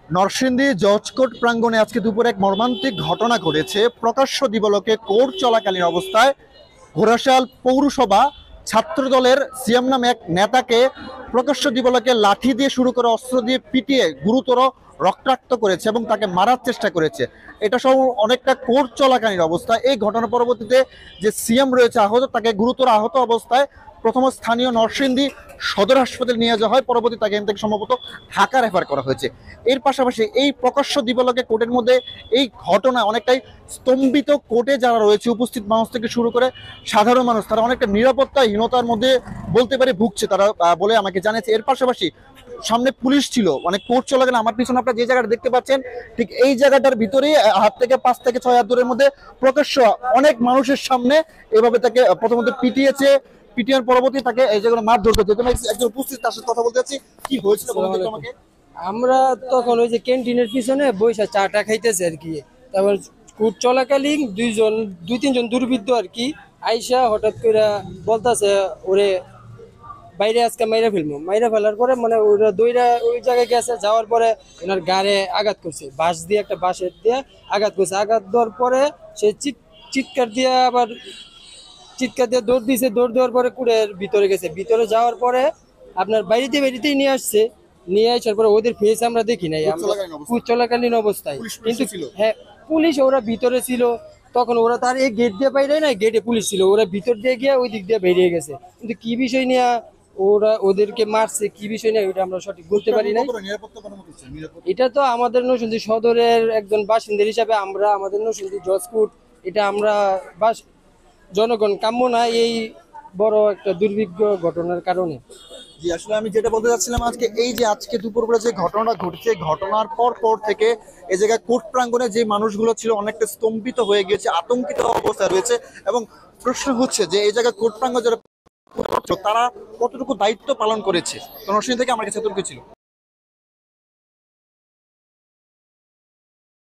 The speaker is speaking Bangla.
নরসিংদী জজ কোর্ট প্রাঙ্গণে আজকে দুপুরে এক মর্মান্তিক ঘটনা ঘটেছে। প্রকাশ্য দিবালোকে কোর্ট চলাকালীন অবস্থায় ঘোড়াশাল পৌরসভা ছাত্র দলের সিয়াম নামে এক নেতাকে প্রকাশ্য দিবালোকে লাঠি দিয়ে শুরু করে অস্ত্র দিয়ে পিটিয়ে গুরুতর রক্তাক্ত করেছে এবং তাকে মারার চেষ্টা করেছে। এটা সহ অনেকটা কোর্ট চলাকালীন অবস্থায় এই ঘটনা পরবর্তীতে যে সিএম রয়েছে আহত, তাকে গুরুতর আহত অবস্থায় প্রথম স্থানীয় নরসিংদী সদর হাসপাতালে নিয়ে যাওয়া হয়। পরবর্তী তাকে এখান থেকে সম্ভবত ঢাকা রেফার করা হয়েছে। এর পাশাপাশি এই প্রকাশ্য দিবালোকে কোর্টের মধ্যে এই ঘটনা অনেকটাই স্তম্ভিত। কোর্টে যারা রয়েছে উপস্থিত মানুষ থেকে শুরু করে সাধারণ মানুষ, তারা অনেকটা নিরাপত্তাহীনতার মধ্যে বলতে পারে ভুগছে তারা বলে আমাকে জানিয়েছে। এর পাশাপাশি সামনে পুলিশ ছিল, মানে কোর্ট চলাকালীন আমার পিছনে আপনারা যে জায়গাটা দেখতে পাচ্ছেন ঠিক এই জায়গাটার ভিতরেই হাত থেকে 5 থেকে 6 হাত দূরের মধ্যে প্রকাশ্য অনেক মানুষের সামনে এভাবে তাকে প্রথমত পিটিয়েছে। পিটিআর পরবর্তী তাকে এই যেগুলো মারধর করতে, তুমি একজন উপস্থিত তার সাথে কথা বলতে চাচ্ছি, কি হয়েছিল বলতে আমাকে। আমরা তখন ওই যে ক্যান্টিনের পিছনে বইসা চাটা খাইতেছে আর কি। তারপর কোর্ট চলাকালীন দুই তিনজন দুর্বৃত্ত আর কি আইসা হঠাৎ করে বলতাছে ওরে বাইরে আজকে মাইরা ফেলবো। মাইরা ফেলার পরে মানে ওরা দইরা ওই জায়গায় গেছে, যাওয়ার পরে ওনার গাড়ে আঘাত করছে, বাঁশ দিয়ে একটা বাঁশের দিয়ে আঘাত করছে। আঘাত দেওয়ার পরে সে চিৎকার দিয়ে আবার দৌড় দিয়েছে। দৌড় দেওয়ার পরে কুড়ের ভিতরে গেছে। ভিতরে যাওয়ার পরে আপনার বাড়িতেই নিয়ে আসছে। নিয়ে আসার পরে ওদের ফেস আমরা দেখি নাই চলাকালীন অবস্থায়, কিন্তু হ্যাঁ পুলিশ ওরা ভিতরে ছিল। তখন ওরা তার এই গেট দিয়ে বাইরে না, গেটে পুলিশ ছিল, ওরা ভিতর দিয়ে গিয়ে ওই দিক দিয়ে বেরিয়ে গেছে। কিন্তু কি বিষয় নিয়ে ওরা ওদেরকে মারছে, কি বিষয় নিয়ে ওইটা আমরা সঠিক বলতে পারি না। এটা তো আমাদের নরসিংদী সদরের একজন বাসিন্দা হিসাবে আমরা আমাদের নরসিংদী জজ কোর্ট এটা আমরা জনগণ কাম্য না এই বড় একটা দুর্ভিক্ষ ঘটনার কারণে। জি, আসলে আমি যেটা বলতে চাচ্ছিলাম, আজকে দুপুরবেলা যে ঘটনাটা ঘটেছে, ঘটনার পর থেকে এই জায়গায় কোর্ট প্রাঙ্গণে যে মানুষগুলো ছিল অনেকটা স্তম্ভিত হয়ে গিয়েছে, আতঙ্কিত অবস্থায় রয়েছে। এবং প্রশ্ন হচ্ছে যে এই জায়গায় কোর্ট প্রাঙ্গণ যারা তারা কতটুকু দায়িত্ব পালন করেছে। তো নরসিংদী থেকে আমার কাছে এতটুকু ছিল।